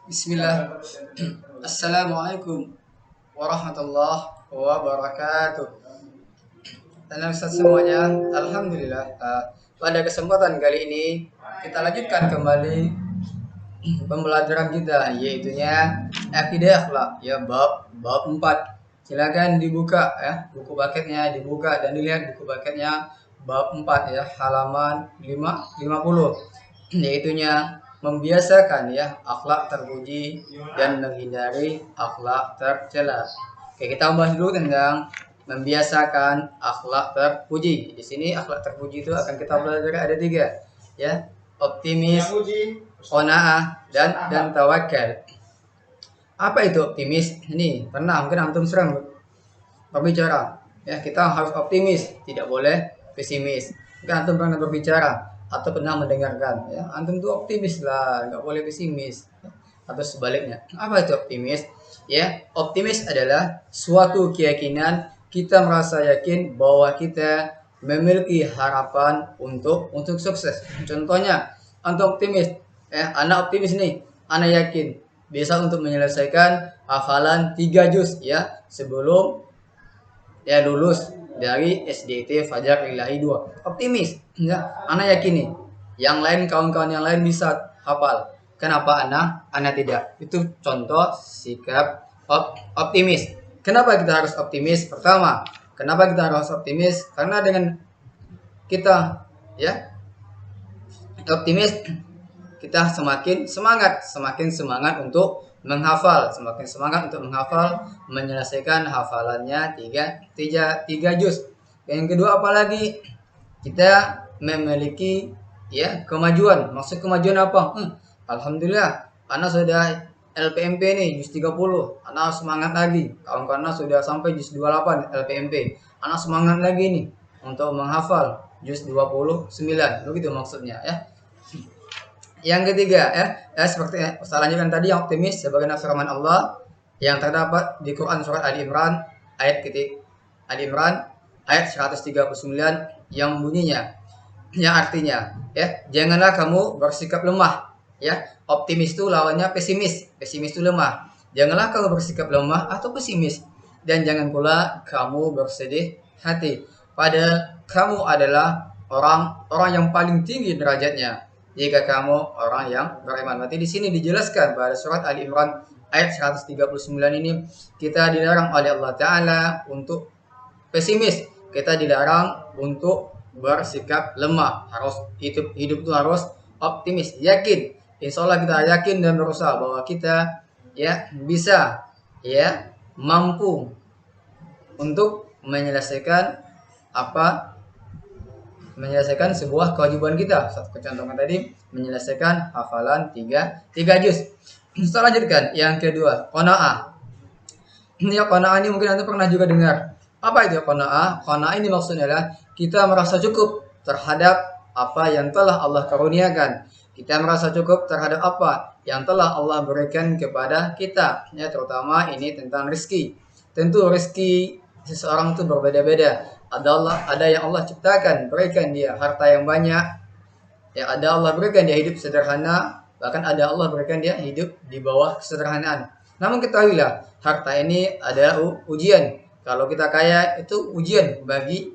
Bismillah. Assalamualaikum warahmatullahi wabarakatuh. Dan Ustaz semuanya, Alhamdulillah. Pada kesempatan kali ini kita lanjutkan kembali pembelajaran kita, yaitunya akidah akhlak, ya bab 4. Silakan dibuka ya, buku paketnya dibuka dan dilihat buku paketnya bab 4 ya, halaman 50, yaitunya membiasakan ya akhlak terpuji dan menghindari akhlak tercela. Oke, kita bahas dulu tentang membiasakan akhlak terpuji. Di sini akhlak terpuji itu akan kita belajar ada 3 ya, optimis, qanaah dan tawakal. Apa itu optimis? Ini pernah mungkin antum sering berbicara ya, kita harus optimis, tidak boleh pesimis. Mungkin antum pernah berbicara atau pernah mendengarkan ya, antum tuh optimis lah, nggak boleh pesimis atau sebaliknya. Apa itu optimis? Ya, optimis adalah suatu keyakinan kita merasa yakin bahwa kita memiliki harapan untuk sukses. Contohnya, antum optimis, anak optimis nih, anak yakin bisa untuk menyelesaikan hafalan 3 juz ya sebelum ya lulus dari SDT Fajar Ilahi 2. Optimis ya, anak yakin nih. Yang lain, kawan-kawan yang lain bisa hafal. Kenapa anak tidak? Itu contoh sikap optimis. Kenapa kita harus optimis? Pertama, kenapa kita harus optimis? Karena dengan kita ya optimis, kita semakin semangat untuk menghafal, menyelesaikan hafalannya tiga juz. Yang kedua, apalagi kita memiliki ya kemajuan. Maksud kemajuan apa? Alhamdulillah, anak sudah LPMP nih juz 30, anak semangat lagi. Kawan-kawan sudah sampai juz 28 LPMP, anak semangat lagi nih untuk menghafal juz 29. Begitu maksudnya ya. Yang ketiga seperti selanjutnya tadi, yang optimis sebagaimana firman Allah yang terdapat di Quran surat Ali Imran ayat 139 yang bunyinya, yang artinya ya, janganlah kamu bersikap lemah ya. Optimis itu lawannya pesimis itu lemah. Janganlah kamu bersikap lemah atau pesimis, dan jangan pula kamu bersedih hati. Pada kamu adalah orang yang paling tinggi derajatnya jika kamu orang yang beriman. Berarti di sini dijelaskan pada surat Ali Imran ayat 139 ini kita dilarang oleh Allah Ta'ala untuk pesimis, kita dilarang untuk bersikap lemah. Harus hidup itu harus optimis, yakin. Insya Allah kita yakin dan berusaha bahwa kita ya bisa ya mampu untuk menyelesaikan sebuah kewajiban kita. Satu kecantoman tadi, menyelesaikan hafalan 3 juz. Kita lanjutkan yang kedua, qanaah. Ini qanaah ini mungkin Anda pernah juga dengar. Apa itu qanaah? Qanaah ini maksudnya adalah kita merasa cukup terhadap apa yang telah Allah karuniakan. Kita merasa cukup terhadap apa yang telah Allah berikan kepada kita. Ya, terutama ini tentang rezeki. Tentu rezeki seseorang itu berbeda-beda. Ada yang Allah ciptakan, berikan dia harta yang banyak. Ya, ada Allah berikan dia hidup sederhana, bahkan ada Allah berikan dia hidup di bawah kesederhanaan. Namun ketahuilah, harta ini adalah ujian. Kalau kita kaya itu ujian bagi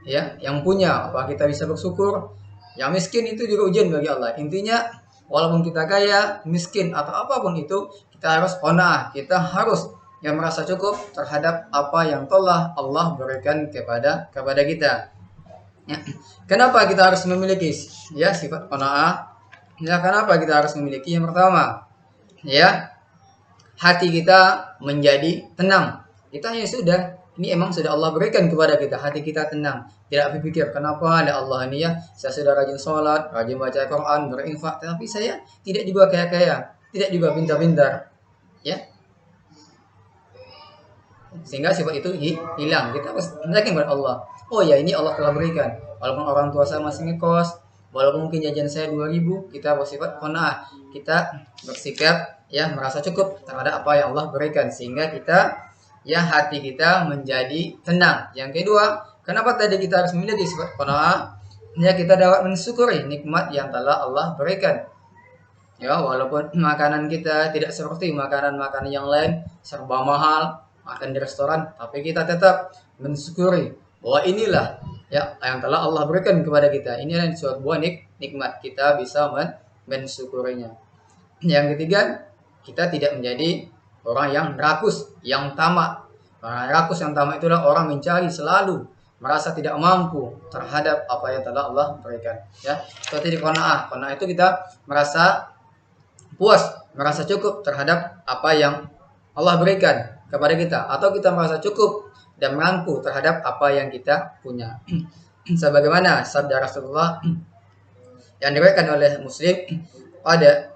ya yang punya, apa kita bisa bersyukur. Yang miskin itu juga ujian bagi Allah. Intinya, walaupun kita kaya, miskin atau apapun itu, kita harus qanaah, kita harus yang merasa cukup terhadap apa yang telah Allah berikan kepada kita. Ya. Kenapa kita harus memiliki ya sifat qanaah? Ya, kenapa kita harus memiliki? Yang pertama, ya hati kita menjadi tenang. Kita ya sudah, ini emang sudah Allah berikan kepada kita, hati kita tenang. Tidak berpikir kenapa ada Allah ini ya, saya sudah rajin sholat, rajin baca Quran, berinfak, tapi saya tidak juga kaya-kaya, tidak juga pintar-pintar. Ya, sehingga sifat itu hilang. Kita harus yakin kepada Allah. Oh ya, ini Allah telah berikan. Walaupun orang tua saya masih ngekos, walaupun mungkin jajan saya 2.000, kita bersifat qanaah. Kita bersikap ya merasa cukup terhadap apa yang Allah berikan, sehingga kita ya hati kita menjadi tenang. Yang kedua, kenapa tadi kita harus memiliki sifat qanaah? Ya, kita dapat mensyukuri nikmat yang telah Allah berikan. Ya, walaupun makanan kita tidak seperti makanan-makanan yang lain, serba mahal, makan di restoran, tapi kita tetap mensyukuri bahwa inilah ya yang telah Allah berikan kepada kita. Inilah suatu buah nikmat, kita bisa mensyukurinya. Yang ketiga, kita tidak menjadi orang yang rakus, yang tamak. Orang rakus yang tamak itulah orang mencari selalu, merasa tidak mampu terhadap apa yang telah Allah berikan. Ya, seperti di qanaah. Qanaah itu kita merasa puas, merasa cukup terhadap apa yang Allah berikan kepada kita, atau kita merasa cukup dan mampu terhadap apa yang kita punya. Sebagaimana sabda Rasulullah yang diriwayatkan oleh Muslim, pada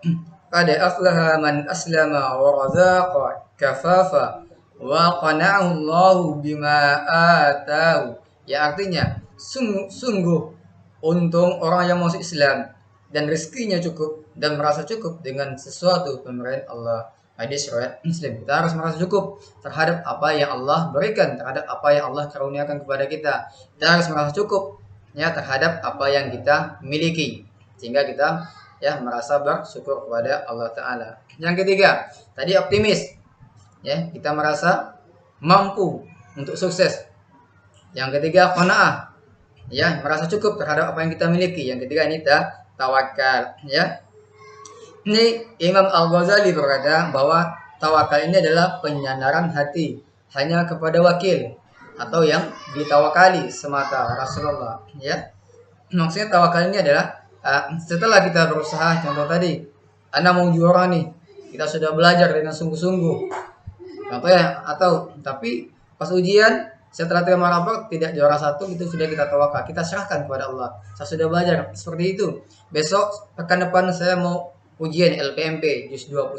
aflaha man aslama wa razaqa kafafa wa qana'ahu Allahu bima atahu. Ya, artinya sungguh untung orang yang masuk Islam dan rezekinya cukup dan merasa cukup dengan sesuatu pemberian Allah. Hadis riwayat Muslim. Kita harus merasa cukup terhadap apa yang Allah berikan, terhadap apa yang Allah karuniakan kepada kita. Kita harus merasa cukup ya terhadap apa yang kita miliki, sehingga kita ya merasa bersyukur kepada Allah Ta'ala. Yang ketiga, tadi optimis. Ya, kita merasa mampu untuk sukses. Yang ketiga, qanaah. Ya, merasa cukup terhadap apa yang kita miliki. Yang ketiga ini tawakal, ya. Ini Imam Al-Ghazali berkata bahwa tawakal ini adalah penyandaran hati hanya kepada wakil atau yang ditawakali semata Rasulullah, ya. Maksudnya tawakal ini adalah setelah kita berusaha, contoh tadi, Anda mau juara nih, kita sudah belajar dengan sungguh-sungguh, contohnya, atau tapi pas ujian setelah terima rapor tidak juara satu, itu sudah kita tawakal, kita serahkan kepada Allah. Saya sudah belajar seperti itu. Besok pekan depan saya mau ujian LPMP juz 29.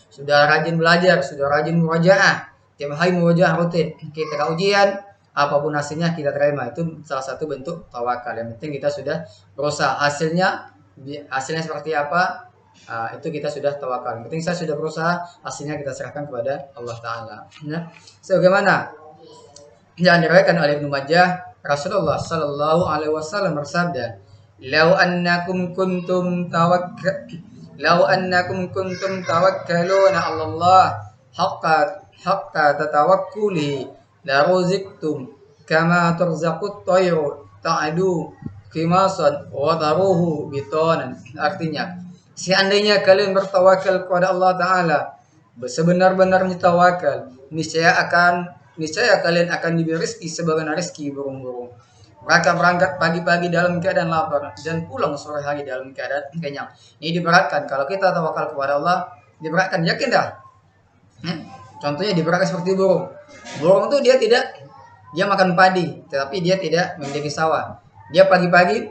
Sudah rajin belajar, sudah rajin murojaah. Tiap hari murojaah rutin. Kita ujian, apapun hasilnya kita terima. Itu salah satu bentuk tawakal. Yang penting kita sudah berusaha. Hasilnya seperti apa? Itu kita sudah tawakal. Yang penting saya sudah berusaha, hasilnya kita serahkan kepada Allah Ta'ala. Ya. Sebagaimana yang diriwayatkan oleh Ibnu Majah, Rasulullah Sallallahu Alaihi Wasallam bersabda, "Lau annakum kuntum tawakkaluna 'ala Allah haqqa tatawakkuli la ruziktum kama turzaqut tayru ta'du khimasan wa taruhu bitanan." Artinya, seandainya kalian bertawakal kepada Allah Ta'ala, sebenar-benarnya tawakal, niscaya kalian akan diberi rezeki sebagaimana rezeki burung-burung. Mereka berangkat pagi-pagi dalam keadaan lapar dan pulang sore hari dalam keadaan kenyang. Ini diberatkan. Kalau kita tawakal kepada Allah, diberatkan. Yakin dah? Contohnya diberatkan seperti burung. Burung itu dia makan padi, tetapi dia tidak memiliki sawah. Dia pagi-pagi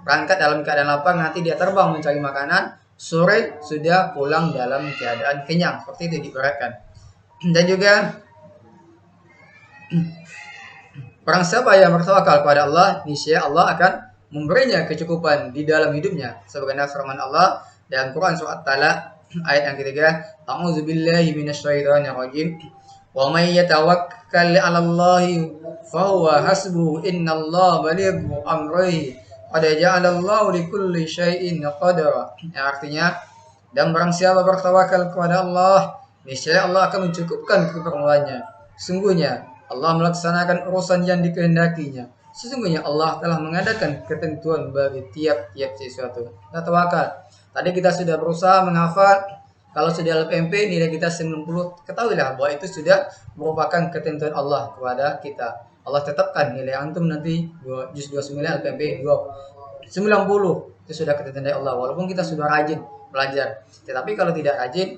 berangkat dalam keadaan lapar, nanti dia terbang mencari makanan, sore sudah pulang dalam keadaan kenyang. Seperti itu diberatkan. Dan juga barang siapa yang bertawakal kepada Allah, niscaya Allah akan memberinya kecukupan di dalam hidupnya. Sebagaimana firman Allah dalam Quran surat Talaq ayat yang ketiga, "A'udzubillahi minasyaitonir rajim. Wa may yatawakkal 'ala Allahi fa huwa hasbuhu. Innallaha balighu amrihi. Qad ja'alallahu likulli syai'in qadara." Artinya, dan barang siapa bertawakal kepada Allah, niscaya Allah akan mencukupkan keperluannya. Sungguhnya Allah melaksanakan urusan yang dikehendakinya. Sesungguhnya Allah telah mengadakan ketentuan bagi tiap-tiap sesuatu. Kita tawakal. Tadi kita sudah berusaha menghafal. Kalau sudah LPMP nilai kita 90, ketahuilah bahwa itu sudah merupakan ketentuan Allah kepada kita. Allah tetapkan nilai antum nanti juz 29 LPMP 90. Itu sudah ketentuan dari Allah. Walaupun kita sudah rajin belajar. Tetapi kalau tidak rajin,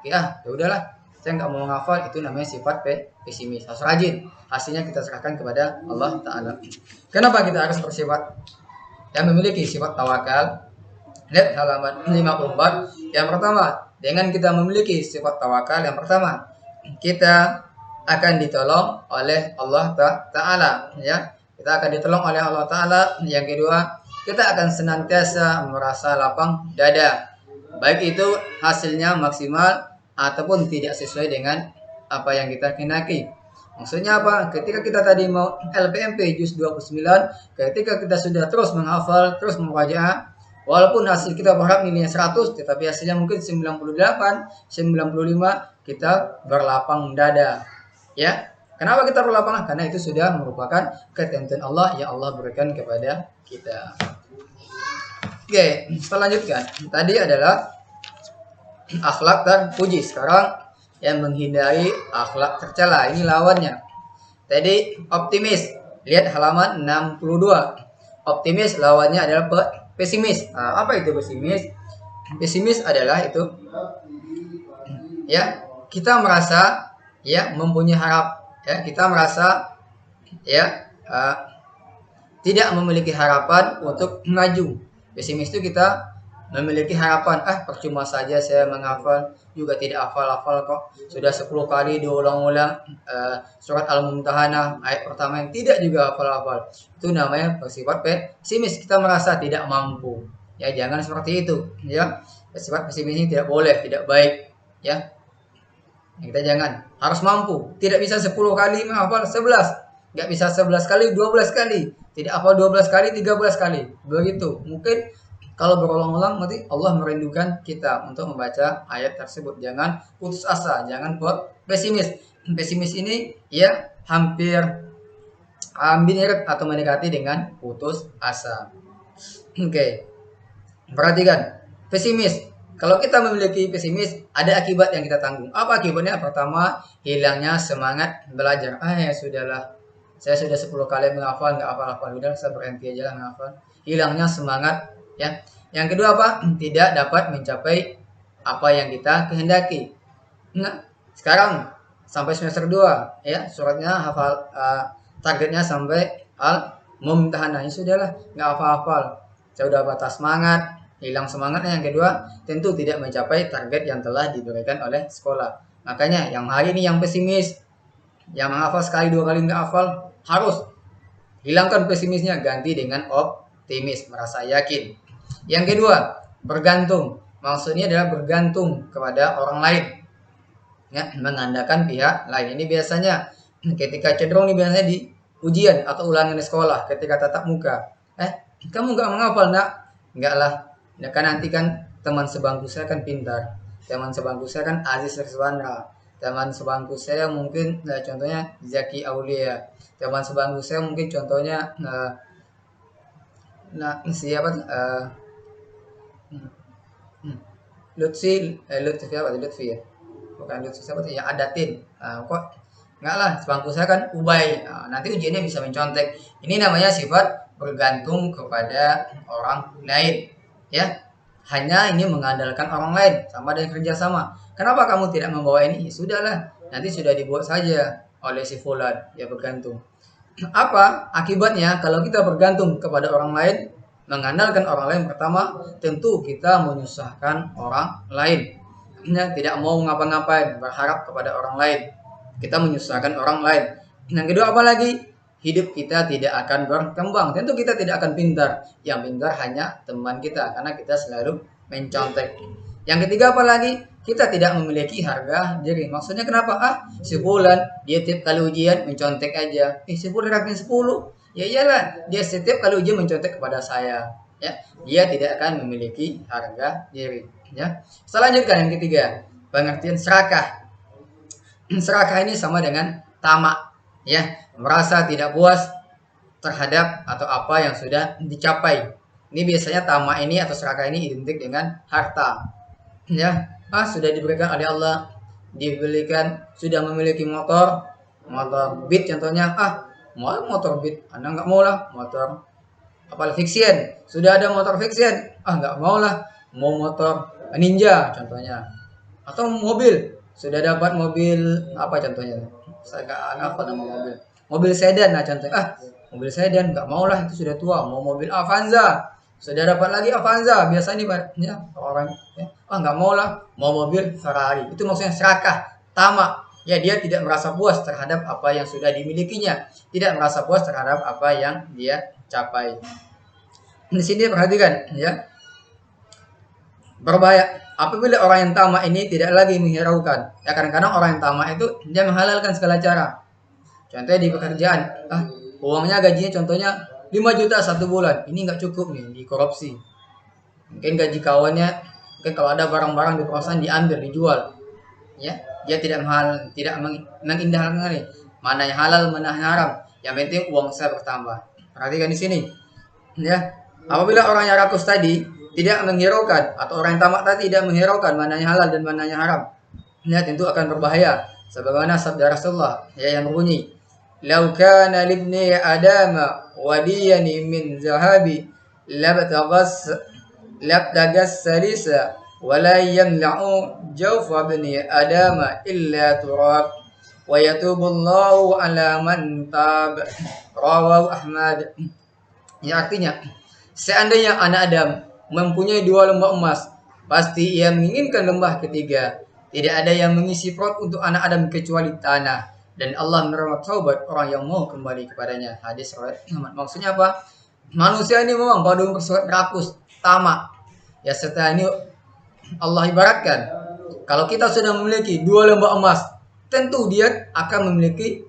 ya udahlah. Saya nggak mau menghafal, itu namanya sifat pesimis. Harus rajin, hasilnya kita serahkan kepada Allah Ta'ala. Kenapa kita harus bersifat dan memiliki sifat tawakal? Lihat halaman 54. Yang pertama, dengan kita memiliki sifat tawakal, yang pertama, kita akan ditolong oleh Allah Ta'ala, ya. Kita akan ditolong oleh Allah Ta'ala. Yang kedua, kita akan senantiasa merasa lapang dada, baik itu hasilnya maksimal ataupun tidak sesuai dengan apa yang kita kehendaki. Maksudnya apa? Ketika kita tadi mau LPMP juz 29, ketika kita sudah terus menghafal, terus membaca, walaupun hasil kita berharap nilainya 100, tetapi hasilnya mungkin 98, 95, kita berlapang dada. Ya. Kenapa kita berlapang? Karena itu sudah merupakan ketentuan Allah yang Allah berikan kepada kita. Oke, selanjutnya tadi adalah akhlak terpuji. Sekarang yang menghindari akhlak tercela, ini lawannya. Tadi optimis, lihat halaman 62. Optimis lawannya adalah pesimis. Nah, apa itu pesimis? Pesimis adalah itu ya, kita merasa ya mempunyai kita merasa ya tidak memiliki harapan untuk maju. Pesimis itu kita memiliki harapan, percuma saja saya menghafal, juga tidak hafal-hafal kok. Sudah 10 kali diulang-ulang surat Al-Mumtahanah ayat pertama yang tidak juga hafal-hafal. Itu namanya bersifat pesimis, kita merasa tidak mampu. Ya, jangan seperti itu, ya. Sifat pesimis ini tidak boleh, tidak baik, ya. Kita jangan, harus mampu. Tidak bisa 10 kali menghafal 11. Enggak bisa 11 kali, 12 kali. Tidak hafal 12 kali, 13 kali. Begitu. Mungkin kalau berulang-ulang nanti Allah merindukan kita untuk membaca ayat tersebut. Jangan putus asa, jangan pesimis. Pesimis ini ya hampir mirip atau mendekati dengan putus asa. Oke. Perhatikan, pesimis. Kalau kita memiliki pesimis, ada akibat yang kita tanggung. Apa akibatnya? Pertama, hilangnya semangat belajar. Ya sudahlah. Saya sudah 10 kali menghafal, nggak hafal-hafal. Udah, saya berhenti aja lah menghafal. Hilangnya semangat. Ya, yang kedua apa? Tidak dapat mencapai apa yang kita kehendaki. Nah, sekarang sampai semester 2 ya, suratnya hafal, targetnya sampai Al-Mumtahanah. Sudahlah, nggak hafal-hafal. Saya udah batas semangat, hilang semangatnya. Yang kedua, tentu tidak mencapai target yang telah diberikan oleh sekolah. Makanya yang hari ini yang pesimis, yang menghafal sekali 2 kali nggak hafal, harus hilangkan pesimisnya, ganti dengan optimis, merasa yakin. Yang kedua, bergantung. Maksudnya adalah bergantung kepada orang lain. Ya, mengandalkan pihak lain. Ini biasanya ketika cenderung nih, biasanya di ujian atau ulangan di sekolah, ketika tatap muka. Kamu nggak menghafal, nak? Enggak lah. Ya kan, nanti kan teman sebangku saya kan pintar. Teman sebangku saya kan Aziz Rizwana. Teman sebangku saya mungkin contohnya Zaki Aulia. Teman sebangku saya mungkin contohnya siapa Lutfi ya, bukan Lutfi, siapa tuh yang Adatin. Kok enggak lah, sebangku saya kan Ubay. Nanti ujiannya bisa mencontek. Ini namanya sifat bergantung kepada orang lain, ya. Hanya ini mengandalkan orang lain, sama dengan kerjasama. Kenapa kamu tidak membawa ini? Sudahlah, nanti sudah dibuat saja oleh si fulan. Ya, bergantung. Apa akibatnya kalau kita bergantung kepada orang lain, mengandalkan orang lain? Pertama, tentu kita menyusahkan orang lain. Tidak mau ngapa-ngapain, berharap kepada orang lain. Kita menyusahkan orang lain. Yang kedua, apa lagi? Hidup kita tidak akan berkembang. Tentu kita tidak akan pintar. Yang pintar hanya teman kita, karena kita selalu mencontek. Yang ketiga, apa lagi? Kita tidak memiliki harga diri. Maksudnya kenapa? Si fulan dia tiap kali ujian mencontek aja. Si fulan ranking 10. Ya iyalah, dia setiap kali ujian mencontek kepada saya. Ya, dia tidak akan memiliki harga diri. Ya. Selanjutnya yang ketiga, pengertian serakah. Serakah ini sama dengan tamak. Ya, merasa tidak puas terhadap atau apa yang sudah dicapai. Ini biasanya tamak ini atau serakah ini identik dengan harta. Ya, sudah diberikan oleh Allah, dibelikan, sudah memiliki motor Beat contohnya, mau motor Beat, Anda nggak mau lah motor Fiction, sudah ada motor Fiction, nggak mau lah, mau motor Ninja contohnya, atau mobil, sudah dapat mobil apa contohnya, saya nggak hafal nama mobil sedan, contohnya, mobil sedan nggak mau lah, itu sudah tua, mau mobil Avanza. Sudah dapat lagi Avanza, biasa nih ya, orang ya, nggak mau lah, mau mobil Ferrari. Itu maksudnya serakah, tamak. Ya, dia tidak merasa puas terhadap apa yang sudah dimilikinya, tidak merasa puas terhadap apa yang dia capai. Di sini perhatikan ya, berbahaya apabila orang yang tamak ini tidak lagi menghiraukan. Ya, kadang-kadang orang yang tamak itu dia menghalalkan segala cara. Contohnya di pekerjaan, uangnya gajinya contohnya 5 juta 1 bulan, ini nggak cukup nih, di korupsi. Mungkin gaji kawannya, mungkin kalau ada barang-barang di perusahaan diambil, dijual, ya dia tidak mengindahkan nih, mana yang halal, mana yang haram. Yang penting uang saya bertambah. Perhatikan di sini, ya. Apabila orang yang rakus tadi tidak menghiraukan, atau orang yang tamak tadi tidak menghiraukan mana yang halal dan mana yang haram, ya tentu akan berbahaya. Sebagaimana sabda Rasulullah yang berbunyi, "Lau kana libni Adama wadiyani min zahabi labtagas salisa wala yamla'u jawfa bni Adama illa turab wa yatubullahu ala man tab." Rawahu Ahmad. Ya, artinya seandainya anak Adam mempunyai 2 lembah emas, pasti ia menginginkan lembah ketiga. Tidak ada yang mengisi perut untuk anak Adam kecuali tanah. Dan Allah menerima taubat orang yang mau kembali kepadanya. Hadis riwayat Ahmad. Maksudnya apa? Manusia ini memang pada umur rakus, tamak. Ya, setelah ini Allah ibaratkan, kalau kita sudah memiliki 2 lembah emas, tentu dia akan memiliki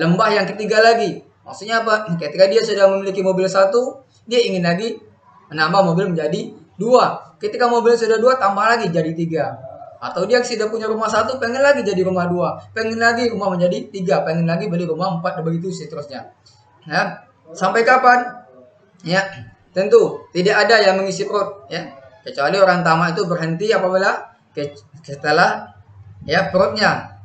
lembah yang ketiga lagi. Maksudnya apa? Ketika dia sudah memiliki mobil 1, dia ingin lagi menambah mobil menjadi 2. Ketika mobil sudah 2, tambah lagi jadi 3. Atau dia sudah punya rumah 1, pengen lagi jadi rumah 2, pengen lagi rumah menjadi 3, pengen lagi beli rumah 4, dan begitu seterusnya. Ya, sampai kapan? Ya, tentu tidak ada yang mengisi perut, ya. Kecuali orang tamak itu berhenti apabila setelah perutnya,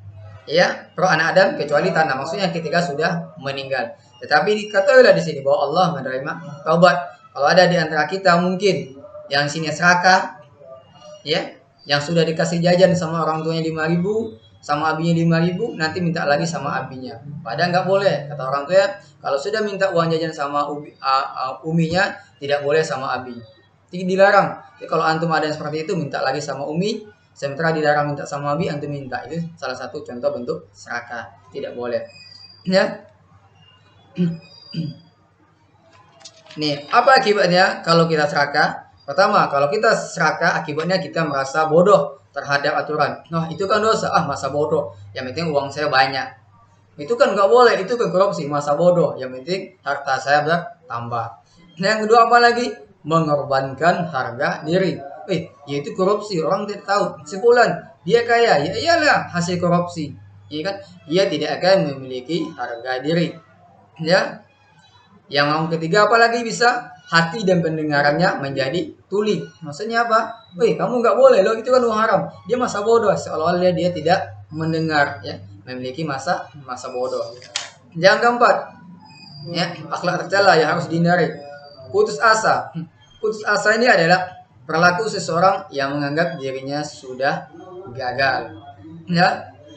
perut anak Adam, kecuali tanah, maksudnya ketika sudah meninggal. Tetapi dikatakanlah di sini bahwa Allah menerima taubat. Kalau ada di antara kita mungkin yang sini serakah, yang sudah dikasih jajan sama orang tuanya 5.000, sama abinya 5.000, nanti minta lagi sama abinya. Padahal nggak boleh, kata orang tua, kalau sudah minta uang jajan sama uminya, tidak boleh sama abi. Jadi dilarang. Jadi kalau antum ada yang seperti itu, minta lagi sama umi, sementara dilarang minta sama abi, antum minta. Itu salah satu contoh bentuk serakah. Tidak boleh. Ya. Nih, apa akibatnya kalau kita serakah? Pertama, kalau kita serakah, akibatnya kita merasa bodoh terhadap aturan. Nah, itu kan dosa. Masa bodoh. Yang penting uang saya banyak. Itu kan nggak boleh. Itu kan korupsi. Masa bodoh. Yang penting harta saya bertambah. Nah, yang kedua apa lagi? Mengorbankan harga diri. Yaitu korupsi. Orang tidak tahu. Sebulan dia kaya. Ya iyalah hasil korupsi. Ya kan? Dia tidak akan memiliki harga diri. Ya. Yang ketiga apalagi bisa? Hati dan pendengarannya menjadi tuli. Maksudnya apa? Kamu nggak boleh loh, itu kan uang haram. Dia masa bodoh, seolah-olah dia tidak mendengar, memiliki masa bodoh. Yang keempat, akhlak tercela yang harus dihindari. Putus asa. Putus asa ini adalah perilaku seseorang yang menganggap dirinya sudah gagal.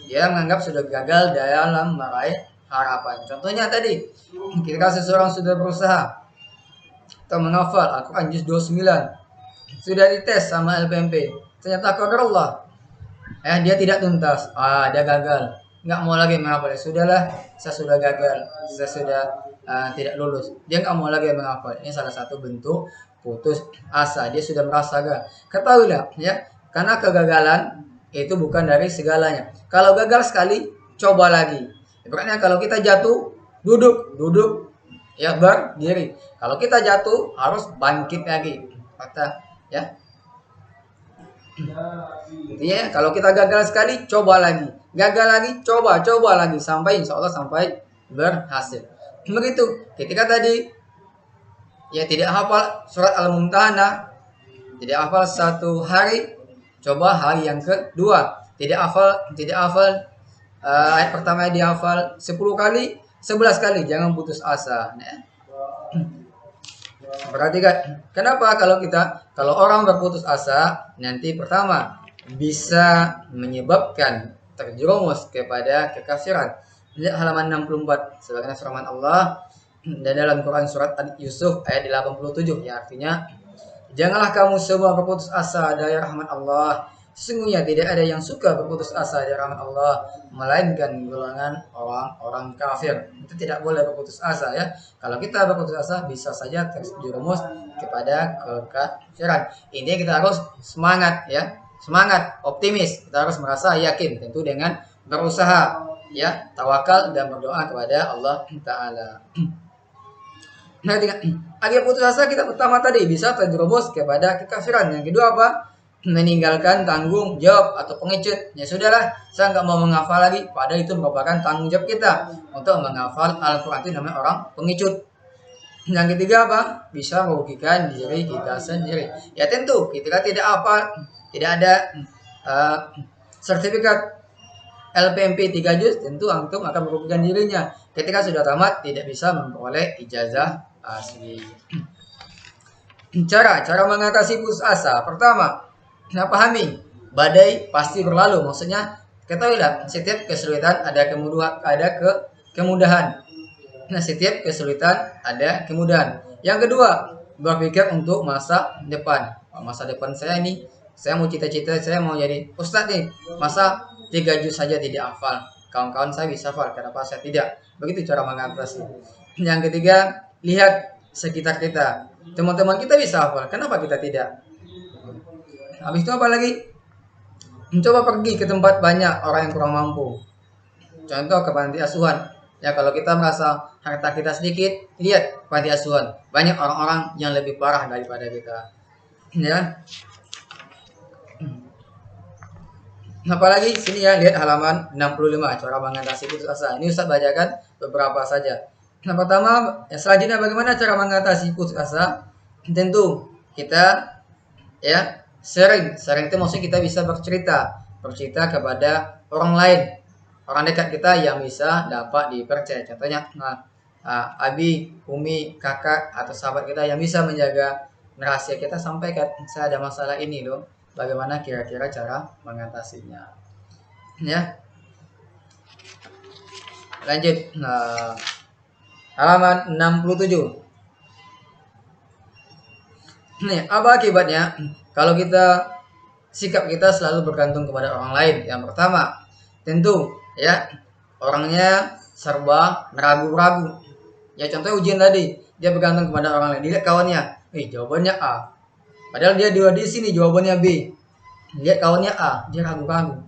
Dia menganggap sudah gagal dalam meraih harapan. Contohnya tadi, ketika seseorang sudah berusaha atau menghafal Al-Quran juz 29, sudah dites sama LPMP, ternyata qadarullah, dia tidak tuntas, dia gagal, nggak mau lagi menghafal. Sudahlah, saya sudah gagal, saya sudah tidak lulus. Dia nggak mau lagi menghafal. Ini salah satu bentuk putus asa. Dia sudah merasa gagal. Ketahuilah, karena kegagalan itu bukan dari segalanya. Kalau gagal sekali, coba lagi. Ibaratnya kalau kita jatuh, duduk, berdiri. Kalau kita jatuh, harus bangkit lagi. Kata, Intinya kalau kita gagal sekali, coba lagi. Gagal lagi, coba lagi. Sampai insya Allah sampai berhasil. Begitu. Ketika tadi, tidak hafal surat Al-Mumtahanah, tidak hafal 1 hari, coba hari yang kedua. Tidak hafal ayat pertama dihafal 10 kali, 11 kali, jangan putus asa. Perhatikan, kenapa kalau orang berputus asa, nanti pertama bisa menyebabkan terjerumus kepada kekafiran. Lihat halaman 64, sebagaimana firman Allah dan dalam Quran surat Yusuf ayat 87, yang artinya, janganlah kamu semua berputus asa dari rahmat Allah. Sesungguhnya tidak ada yang suka berputus asa dari rahmat Allah, melainkan golongan orang-orang kafir. Itu tidak boleh berputus asa, Kalau kita berputus asa, bisa saja terjerumus kepada kekafiran. Ini kita harus semangat, semangat, optimis. Kita harus merasa yakin, tentu dengan berusaha. ya tawakal dan berdoa kepada Allah Ta'ala. Nah, akhir putus asa kita pertama tadi bisa terjerumus kepada kekafiran. Yang kedua apa? Meninggalkan tanggung jawab atau pengecut. Ya sudahlah, saya nggak mau menghafal lagi. Padahal itu merupakan tanggung jawab kita untuk menghafal Al-Quran. Itu namanya orang pengecut. Yang ketiga apa? Bisa merugikan diri kita sendiri. Ya tentu, ketika tidak ada sertifikat LPMP 3 juz, tentu antum akan merugikan dirinya. Ketika sudah tamat tidak bisa memperoleh ijazah asli. Cara mengatasi putus asa. Pertama, kita pahami badai pasti berlalu. Maksudnya ketahuilah setiap kesulitan ada kemudahan. Nah, setiap kesulitan ada kemudahan. Yang kedua, berpikir untuk masa depan. Masa depan saya ini, saya mau cita-cita, saya mau jadi ustadz nih. Masa 3 juz saja tidak hafal. Kawan-kawan saya bisa hafal, kenapa saya tidak? Begitu cara mengatasi. Yang ketiga, lihat sekitar kita. Teman-teman kita bisa hafal, kenapa kita tidak? Habis itu apa lagi? Mencoba pergi ke tempat banyak orang yang kurang mampu. Contoh ke panti asuhan. Ya kalau kita merasa harta kita sedikit, lihat panti asuhan. Banyak orang-orang yang lebih parah daripada kita. Ya. Apalagi sini ya, lihat halaman 65 cara mengatasi putus asa. Ini Ustaz bacakan beberapa saja. Yang pertama, selanjutnya bagaimana cara mengatasi putus asa? Tentu kita ya sering itu maksudnya kita bisa bercerita kepada orang lain, orang dekat kita yang bisa dapat dipercaya. Contohnya abi, umi, kakak atau sahabat kita yang bisa menjaga rahasia kita, sampaikan saya ada masalah ini loh, bagaimana kira-kira cara mengatasinya. Ya, lanjut. Halaman 67. Nih, apa akibatnya kalau sikap kita selalu bergantung kepada orang lain? Yang pertama, tentu ya orangnya serba ragu-ragu. Ya contohnya ujian tadi, dia bergantung kepada orang lain. Dilihat kawannya, jawabannya A. Padahal dia di sini jawabannya B. Lihat kawannya A, dia ragu-ragu.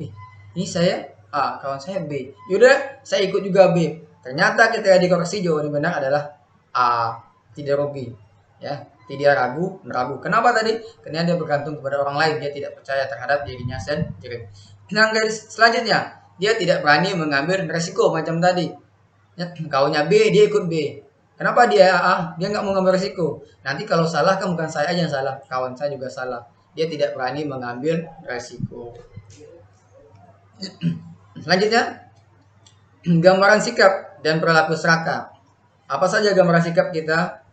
Ini saya A, kawan saya B. Yaudah, saya ikut juga B. Ternyata ketika dikoreksi jawaban yang benar adalah A. Tidak rugi. Ya, tidak meragu. Kenapa tadi? Karena dia bergantung kepada orang lain, dia tidak percaya terhadap dirinya sendiri. Nah, guys, selanjutnya dia tidak berani mengambil resiko macam tadi. Ya, kawannya B, dia ikut B. Kenapa dia A? Dia nggak mau mengambil resiko. Nanti kalau salah kan bukan saya aja yang salah, kawan saya juga salah. Dia tidak berani mengambil resiko. Selanjutnya, gambaran sikap dan perilaku serakah. Apa saja gambaran sikap kita?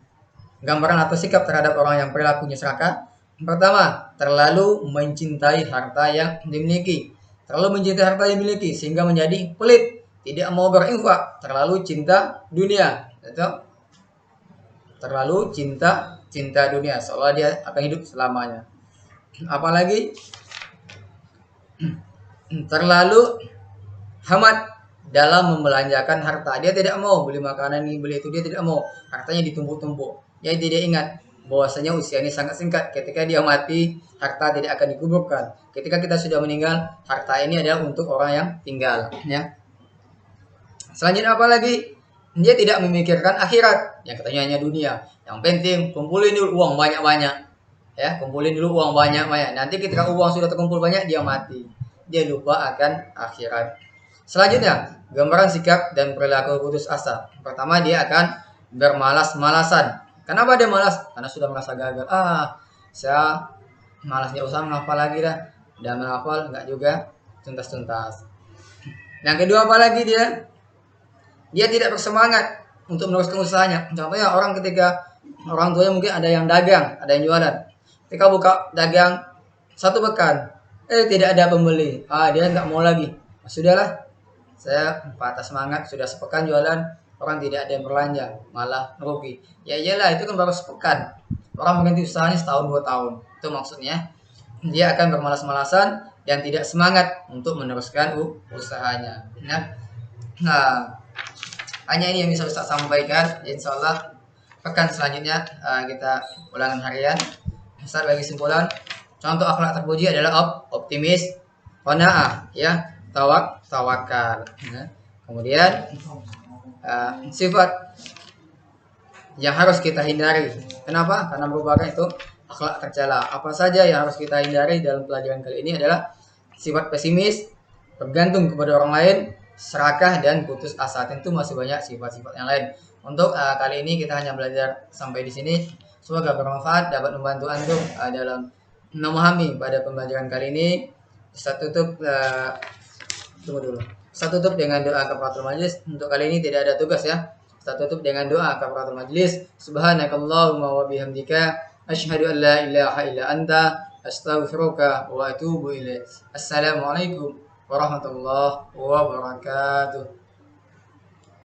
Gambaran atau sikap terhadap orang yang perilakunya serakah. Pertama, terlalu mencintai harta yang dimiliki. Terlalu mencintai harta yang dimiliki sehingga menjadi pelit, tidak mau berinfak, terlalu cinta dunia. Terlalu cinta dunia, seolah dia akan hidup selamanya. Apalagi terlalu hemat dalam membelanjakan harta. Dia tidak mau beli makanan ini, beli itu, dia tidak mau. Hartanya ditumpuk-tumpuk. Dia tidak ingat bahwasanya usianya sangat singkat. Ketika dia mati, harta tidak akan dikuburkan. Ketika kita sudah meninggal, harta ini adalah untuk orang yang tinggal. Ya. Selanjutnya apa lagi? Dia tidak memikirkan akhirat. Yang katanya hanya dunia. Yang penting kumpulin dulu uang banyak-banyak. Ya, kumpulin dulu uang banyak-banyak. Nanti ketika uang sudah terkumpul banyak, dia mati. Dia lupa akan akhirat. Selanjutnya, gambaran sikap dan perilaku putus asa. Pertama, dia akan bermalas-malasan. Kenapa dia malas? Karena sudah merasa gagal. Saya malasnya usah menghafal lagi dah. Dan menghafal enggak juga tuntas-tuntas. Yang kedua apa lagi dia? Dia tidak bersemangat untuk meneruskan usahanya. Contohnya ketika orang tuanya mungkin ada yang dagang, ada yang jualan. Ketika buka dagang 1 pekan, tidak ada pembeli. Dia nggak mau lagi. Sudahlah, saya patah semangat, sudah sepekan jualan, orang tidak ada yang belanja, malah rugi. Ya iyalah, itu kan baru sepekan. Orang mengganti usahanya setahun 2 tahun. Itu maksudnya. Dia akan bermalas-malasan dan tidak semangat untuk meneruskan usahanya. Nah, hanya ini yang bisa Ustaz sampaikan. Insyaallah pekan selanjutnya kita ulangan harian. Ustaz bagi kesimpulan, contoh akhlak terpuji adalah optimis, qanaah, ya, tawakal. Ya. Kemudian sifat yang harus kita hindari. Kenapa? Karena merupakan itu akhlak tercela. Apa saja yang harus kita hindari dalam pelajaran kali ini adalah sifat pesimis, bergantung kepada orang lain, serakah, dan putus asa. Tentu masih banyak sifat-sifat yang lain. Untuk kali ini kita hanya belajar sampai di sini. Semoga bermanfaat, dapat membantu antum dalam memahami pada pembelajaran kali ini. Saya tutup tunggu dulu. Saya tutup dengan doa kafaratul majlis. Untuk kali ini tidak ada tugas ya. Kita tutup dengan doa kafaratul majlis. Subhanakallahumma wa bihamdika asyhadu an la ilaha illa anta astaghfiruka wa atubu ilaik. Assalamualaikum warahmatullahi wabarakatuh.